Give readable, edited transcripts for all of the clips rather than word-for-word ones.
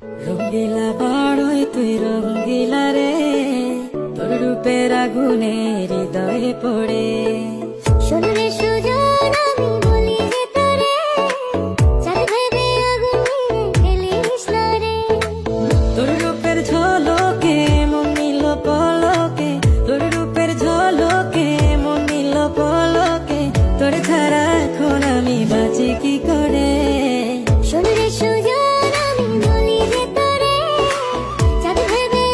রঙ্গিলা বড়ই তুই রঙ্গিলা রে, তোর রূপের আগুনে হৃদয়ে পড়ে। শোনরে সুজন আমি বলি যে তোরে, চাঁদ ভেবে আগুন নিয়ে খেলিস না রে। তোর রূপের ঝলকে মন নিল পলকে, তোর রূপের ঝলকে মন নিল পলকে, তোর ছাড়া এখন আমি বাঁচি কি করে। শোনরে সুজন আমি বলি যে তোরে, চাঁদ ভেবে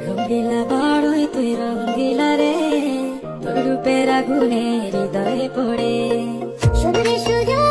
রঙ্গিলা বড়ই তুই রঙ্গিলা রে, তোর রূপের আগুনে হৃদয়ে পড়ে। শোনরে সুজন